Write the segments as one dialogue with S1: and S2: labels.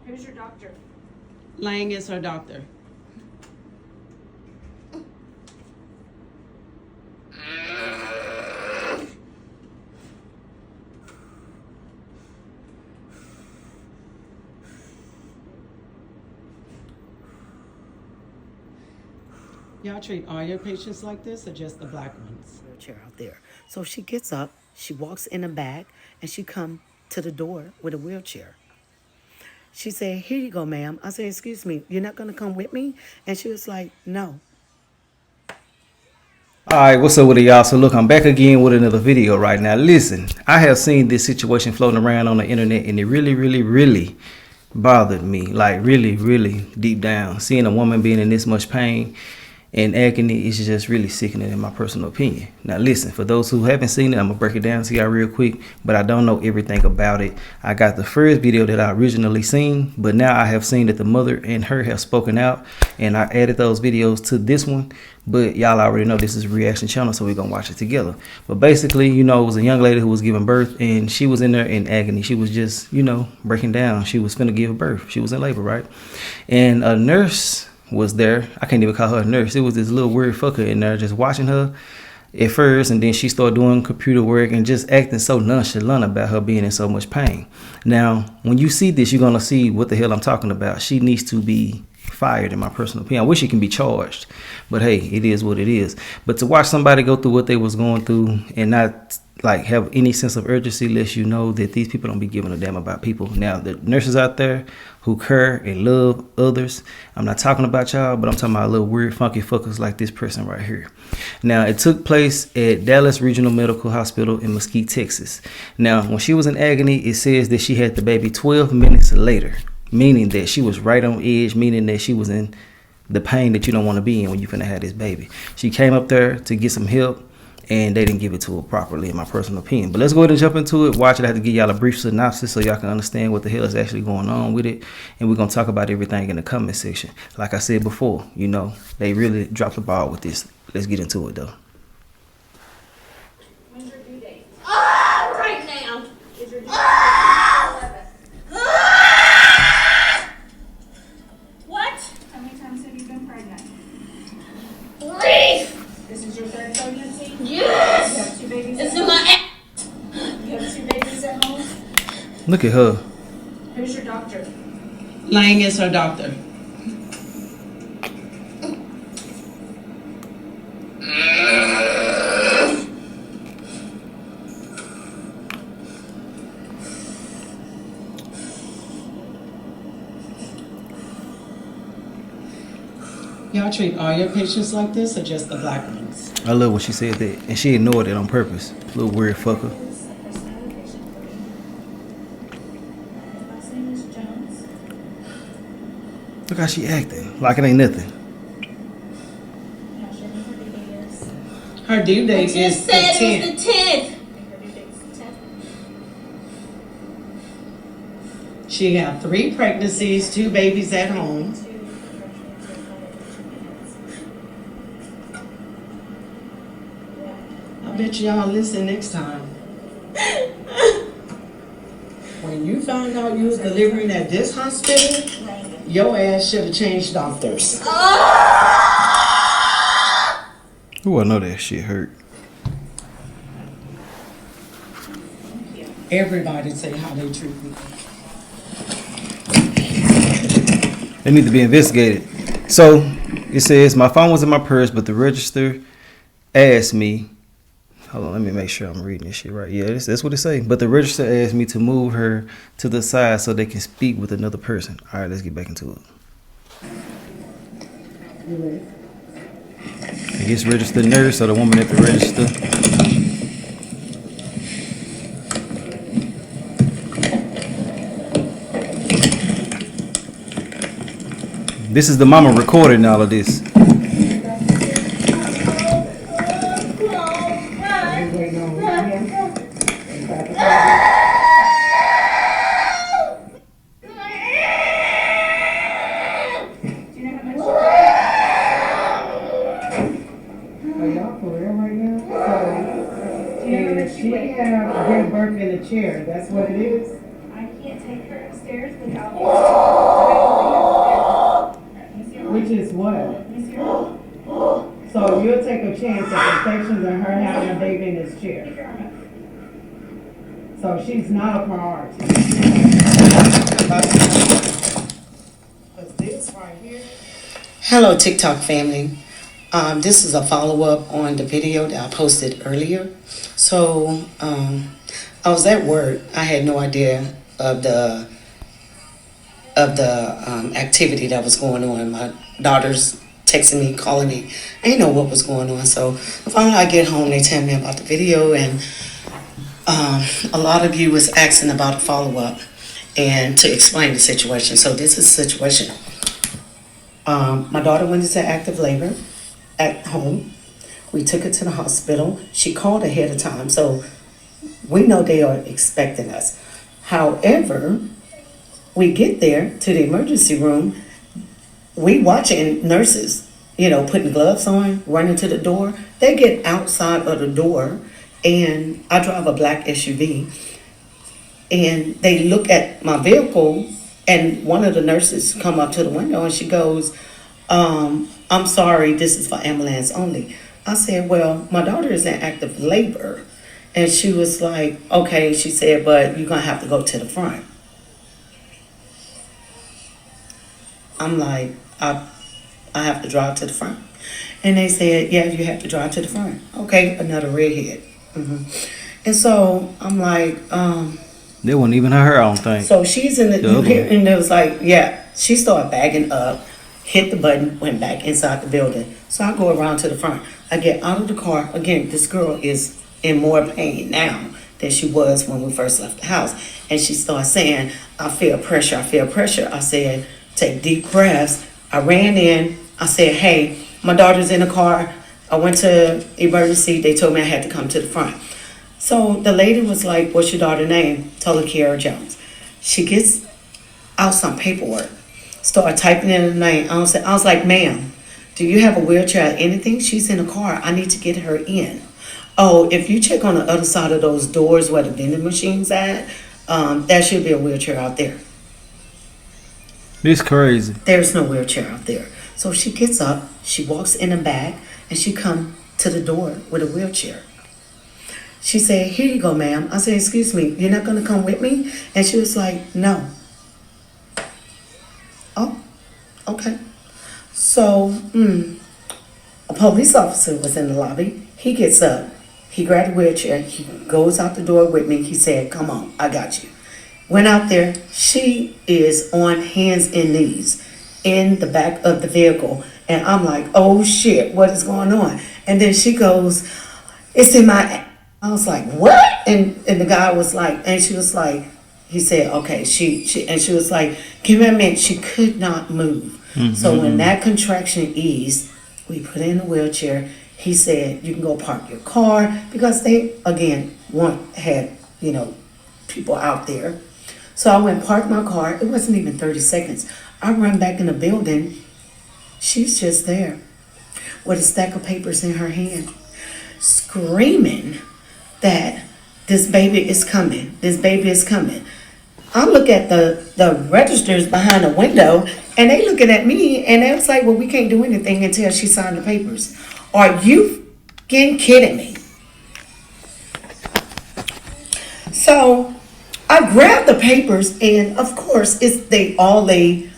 S1: Who's your doctor?
S2: Lang is her doctor. Y'all treat all your patients like this or just the black ones?
S3: Wheelchair out there. So she gets up, she walks in the back, and she come to the door with a wheelchair. She said, "Here you go, ma'am." I said, "Excuse me, you're not gonna come with me?" And she was like, "No."
S4: Alright, what's up with it, y'all? So look, I'm back again with another video right now. Listen, I have seen this situation floating around on the internet, and it really bothered me. Like really deep down. Seeing a woman being in this much pain and agony is just really sickening in my personal opinion. Now listen, for those who haven't seen it, I'm gonna break it down to y'all real quick, but I don't know everything about it. I got the first video that I originally seen, but now I have seen that the mother and her have spoken out, and I added those videos to this one. But y'all already know this is a reaction channel, so we're gonna watch it together. But basically, you know, it was a young lady who was giving birth, and she was in there in agony. She was just, you know, breaking down. She was finna give birth. She was in labor, right? And a nurse was there. I can't even call her a nurse. It was this little weird fucker in there just watching her at first, and then she started doing computer work and just acting so nonchalant about her being in so much pain. Now, when you see this, you're gonna see what the hell I'm talking about. She needs to be fired, in my personal opinion. I wish she can be charged, but hey, it is what it is. But to watch somebody go through what they was going through and not like have any sense of urgency lets you know that these people don't be giving a damn about people. Now, the nurses out there who care and love others, I'm not talking about y'all, but I'm talking about little weird funky fuckers like this person right here. Now, it took place at Dallas Regional Medical Hospital in Mesquite, Texas. Now, when she was in agony, it says that she had the baby 12 minutes later, meaning that she was right on edge, meaning that she was in the pain that you don't want to be in when you're finna have this baby. She came up there to get some help, and they didn't give it to her properly, in my personal opinion. But let's go ahead and jump into it. Watch it. I have to give y'all a brief synopsis so y'all can understand what the hell is actually going on with it. And we're going to talk about everything in the comment section. Like I said before, you know, they really dropped the ball with this. Let's get into it, though.
S1: When's your due date?
S5: Right now.
S1: Is your due date 11th?
S5: What?
S1: How many times have you been pregnant?
S5: 3.
S1: This is your third pregnancy? You
S5: Yes.
S1: have 2 babies
S5: It's
S1: at
S5: in
S1: home?
S5: my.
S1: You have 2 babies at home?
S4: Look at her.
S1: Who's your doctor?
S2: Lang is her doctor. Y'all treat all your patients like this or just the black ones?
S4: I love when she said that. And she ignored it on purpose. Little weird fucker.
S1: Last name is Jones.
S4: Look how she acting. Like it ain't nothing.
S1: Now, show me her due date is.
S2: Her due
S5: I
S2: date is
S5: just
S2: the
S5: said
S2: 10th.
S5: it was the 10th.
S1: I think her due date's the 10th.
S2: She had 3 pregnancies, 2 babies at home.
S1: 2
S2: I bet y'all listen next time. When you found out you was delivering at this hospital, your ass should have changed doctors.
S4: Ooh, I know that shit hurt.
S2: Everybody say how they treat me.
S4: They need to be investigated. So it says my phone was in my purse, but the register asked me. Hold on, let me make sure I'm reading this shit right. Yeah, that's what it say. But the register asked me to move her to the side so they can speak with another person. All right, let's get back into it. I guess registered nurse or the woman at the register. This is the mama recording all of this.
S2: Give birth in a chair. That's what it is.
S1: I can't take her upstairs without
S2: take a chance at infections and her having a baby in this chair. So she's not a priority. This right here. Hello, TikTok family. This is a follow-up on the video that I posted earlier. So I was at work. I had no idea of the activity that was going on. My daughter's texting me, calling me. I didn't know what was going on. So finally I get home, they tell me about the video, and a lot of you was asking about a follow-up and to explain the situation. So this is the situation. My daughter went into active labor at home. We took her to the hospital. She called ahead of time, so we know they are expecting us. However, we get there to the emergency room. We watching nurses, putting gloves on, running to the door. They get outside of the door, and I drive a black SUV, and they look at my vehicle, and one of the nurses come up to the window, and she goes, I'm sorry, this is for ambulance only. I said, well, my daughter is in active labor. And she was like, okay, she said, but you're going to have to go to the front. I'm like, I have to drive to the front. And they said, yeah, you have to drive to the front. Okay, another redhead. And so I'm like,
S4: They wasn't even her, I don't think.
S2: so she's in
S4: The other one.
S2: and it was like, yeah, she started bagging up, hit the button, went back inside the building. So I go around to the front. I get out of the car. Again, this girl is in more pain now than she was when we first left the house. And she starts saying, I feel pressure, I feel pressure. I said, take deep breaths. I ran in. I said, hey, my daughter's in the car. I went to emergency. They told me I had to come to the front. So the lady was like, what's your daughter's name? Told her Kiara Jones. She gets out some paperwork, started typing in the name. I was like, ma'am, do you have a wheelchair or anything? She's in a car. I need to get her in. Oh, if you check on the other side of those doors where the vending machine's at, there should be a wheelchair out there.
S4: This crazy.
S2: There's no wheelchair out there. So she gets up, she walks in the back, and she come to the door with a wheelchair. She said, here you go, ma'am. I said, excuse me, you're not going to come with me? And she was like, no. Oh, okay. So, a police officer was in the lobby. He gets up. He grabbed a wheelchair. He goes out the door with me. He said, come on, I got you. Went out there. She is on hands and knees in the back of the vehicle. And I'm like, oh shit, what is going on? And then she goes, it's in my... I was like, what? And the guy was like, and she was like, he said, okay, she was like, give me a minute. She could not move. So when that contraction eased, we put her in a wheelchair. He said, you can go park your car, because they, again, had people out there. So I went park my car. It wasn't even 30 seconds. I run back in the building. She's just there with a stack of papers in her hand, screaming that this baby is coming. This baby is coming. I look at the registers behind the window, and they looking at me, and they was like, well, we can't do anything until she signed the papers. Are you fucking kidding me? So I grabbed the papers, and of course, it's all the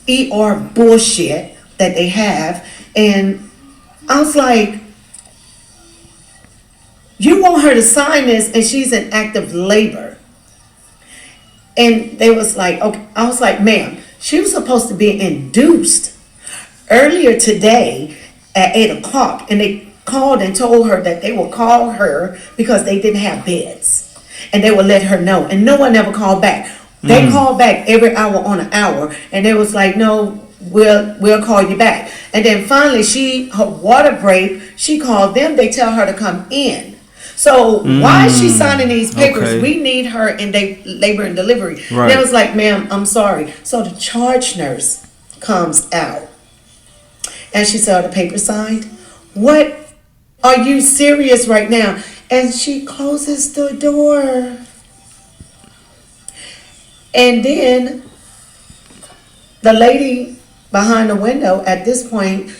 S2: ER bullshit that they have. And I was like, you want her to sign this, and she's in active labor. And they was like, okay. I was like, ma'am, she was supposed to be induced earlier today at 8 o'clock. And they called and told her that they would call her because they didn't have beds. And they would let her know. And no one ever called back. They called back every hour on an hour. And they was like, no, we'll call you back. And then finally, her water break, she called them. They tell her to come in. So why is she signing these papers?
S4: Okay.
S2: We need her in labor and delivery.
S4: Right.
S2: And I was like, ma'am, I'm sorry. So the charge nurse comes out. And she saw the paper signed. What? Are you serious right now? And she closes the door. And then the lady behind the window at this point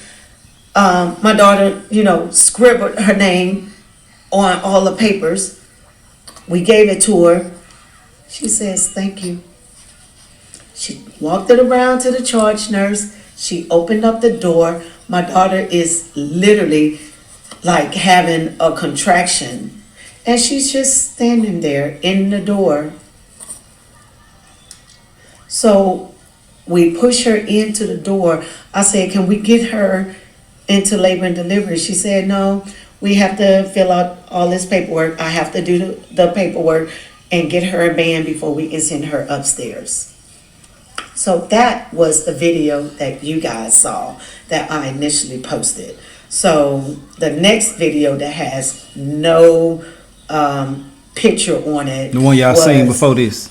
S2: My daughter, scribbled her name on all the papers. We gave it to her. She says, thank you. She walked it around to the charge nurse. She opened up the door. My daughter is literally like having a contraction. And she's just standing there in the door. So we push her into the door. I said, can we get her into labor and delivery? She said, no, we have to fill out all this paperwork. I have to do the paperwork and get her a band before we can send her upstairs. So that was the video that you guys saw that I initially posted. So the next video that has no picture on it,
S4: The one y'all seen before this.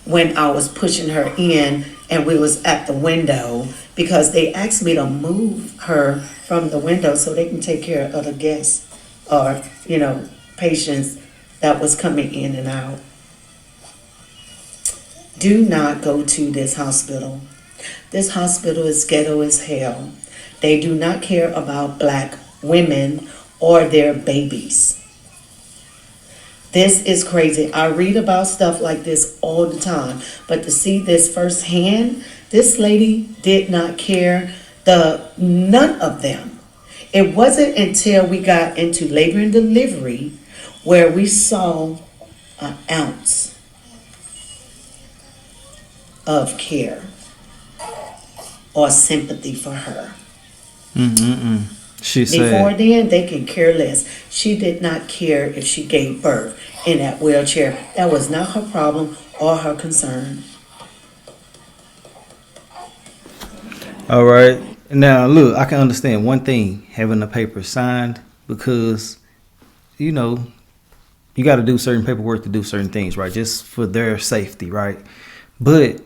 S2: when I was pushing her in and we was at the window, because they asked me to move her from the window so they can take care of other guests or, patients that was coming in and out. Do not go to this hospital. This hospital is ghetto as hell. They do not care about black women or their babies. This is crazy. I read about stuff like this all the time, but to see this firsthand, this lady did not care, none of them. It wasn't until we got into labor and delivery where we saw an ounce of care or sympathy for her.
S4: She
S2: Before
S4: said,
S2: then, they can care less. She did not care if she gave birth in that wheelchair. That was not her problem or her concern.
S4: all right. Now, look, I can understand one thing, having the paper signed, because, you got to do certain paperwork to do certain things, right? Just for their safety, right? But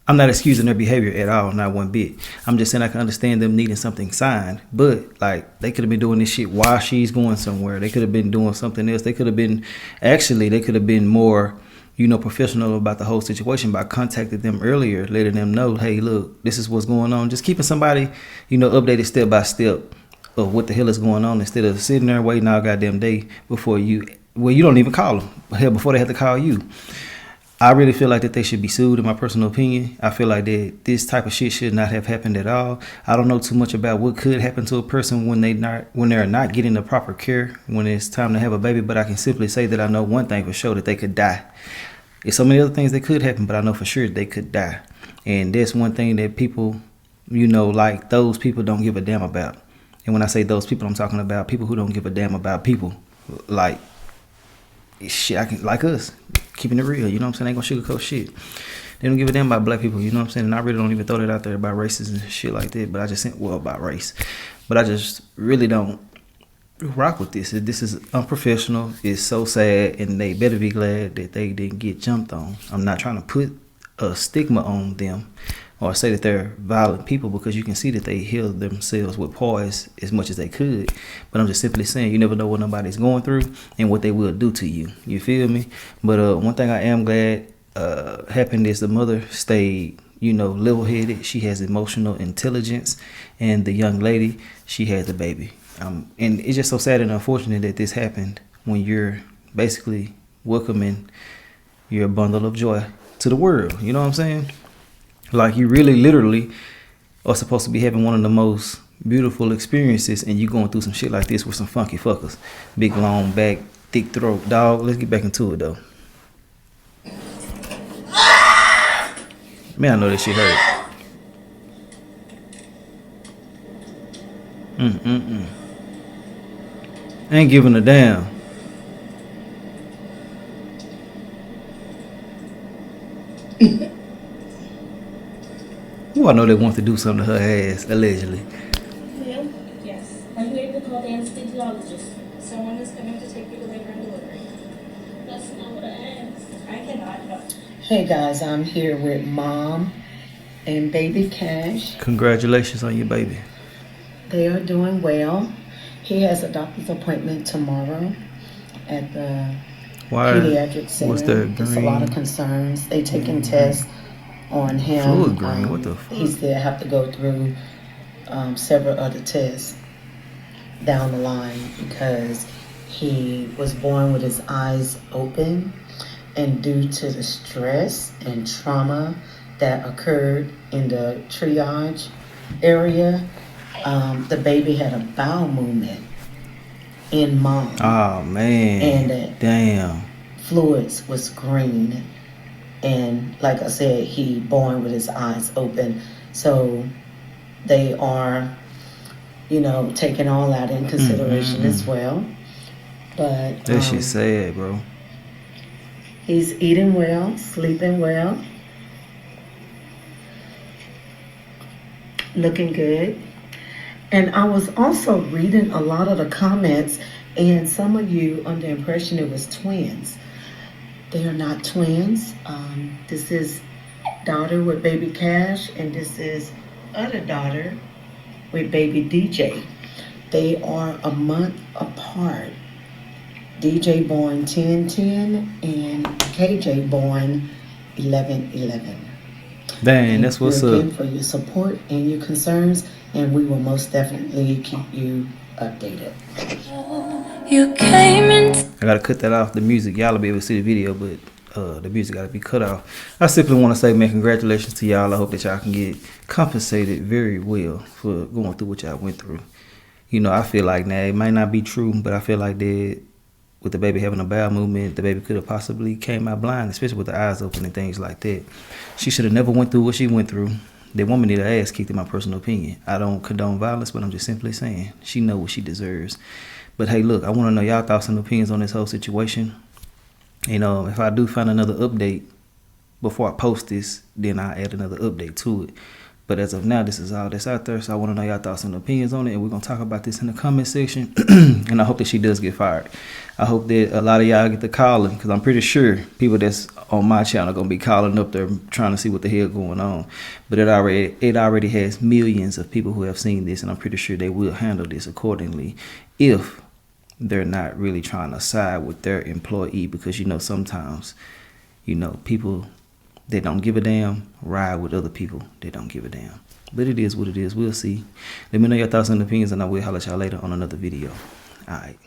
S4: I'm not excusing their behavior at all, not one bit. I'm just saying I can understand them needing something signed, but like they could have been doing this shit while she's going somewhere. They could have been doing something else. They could have been more, professional about the whole situation by contacting them earlier, letting them know, hey, look, this is what's going on. Just keeping somebody, updated step by step of what the hell is going on instead of sitting there waiting all goddamn day before you don't even call them. Hell, before they have to call you. I really feel like that they should be sued, in my personal opinion. I feel like that this type of shit should not have happened at all. I don't know too much about what could happen to a person when they're not getting the proper care when it's time to have a baby, but I can simply say that I know one thing for sure, that they could die. There's so many other things that could happen, but I know for sure they could die. And that's one thing that people, like those people don't give a damn about. And when I say those people, I'm talking about people who don't give a damn about people. Like shit, like us, keeping it real, They ain't gonna sugarcoat shit. They don't give a damn about black people, And I really don't even throw that out there about races and shit like that. But I just about race. But I just really don't rock with this. This is unprofessional. It's so sad, and they better be glad that they didn't get jumped on. I'm not trying to put a stigma on them or say that they're violent people, because you can see that they healed themselves with poise as much as they could. But I'm just simply saying, you never know what nobody's going through and what they will do to you. You feel me? But one thing I am glad happened is the mother stayed, level-headed. She has emotional intelligence, and the young lady, she had the baby. And it's just so sad and unfortunate that this happened when you're basically welcoming your bundle of joy to the world. You know what I'm saying? Like, you really literally are supposed to be having one of the most beautiful experiences, and you going through some shit like this with some funky fuckers. Big long back, thick throat. Dog, let's get back into it though. Man, I know that shit hurt. Ain't giving a damn. Who I know that wants to do something to her ass, allegedly.
S1: Will? Yes. Are you able to call the anesthesiologist? Someone is coming to take you to labor and delivery.
S5: That's not what I asked.
S1: I cannot, no.
S2: Hey guys, I'm here with Mom and Baby Cash.
S4: Congratulations on your baby.
S2: They are doing well. He has a doctor's appointment tomorrow at the pediatric center.
S4: What's that
S2: There's a lot of
S4: green?
S2: concerns. They taking tests on him.
S4: Fluid green, what the fuck?
S2: He still have to go through several other tests down the line because he was born with his eyes open, and due to the stress and trauma that occurred in the triage area, the baby had a bowel movement in mom,
S4: Oh man.
S2: and that
S4: Damn.
S2: fluids was green, and like I said, he born with his eyes open. So they are, taking all that in consideration as well. But
S4: That shit sad, bro.
S2: he's eating well, sleeping well, looking good. And I was also reading a lot of the comments, and some of you under the impression it was twins. They are not twins. This is daughter with baby Cash, and this is other daughter with baby DJ. They are a month apart. DJ born 10/10 and KJ born 11/11.
S4: Dang, that's what's
S2: Thank you
S4: up.
S2: again for your support and your concerns, and we will most definitely keep you updated.
S6: You came in.
S4: I gotta cut that off the music. Y'all will be able to see the video, but the music gotta be cut off. I simply want to say, man, congratulations to y'all. I hope that y'all can get compensated very well for going through what y'all went through. I feel like now it might not be true, but I feel like that with the baby having a bowel movement, the baby could have possibly came out blind, especially with the eyes open and things like that. She should have never went through what she went through. That woman need her ass kicked, in my personal opinion. I don't condone violence, but I'm just simply saying she know what she deserves. But hey, look, I want to know y'all thoughts and opinions on this whole situation. If I do find another update before I post this, then I'll add another update to it. But as of now, this is all that's out there. So I want to know y'all thoughts and opinions on it. And we're going to talk about this in the comment section. And I hope that she does get fired. I hope that a lot of y'all get the calling, because I'm pretty sure people that's on my channel are going to be calling up there trying to see what the hell going on. But it already has millions of people who have seen this. And I'm pretty sure they will handle this accordingly if they're not really trying to side with their employee. Because, sometimes, people that don't give a damn ride with other people that don't give a damn. But it is what it is. We'll see. Let me know your thoughts and opinions, and I will holler at y'all later on another video. All right.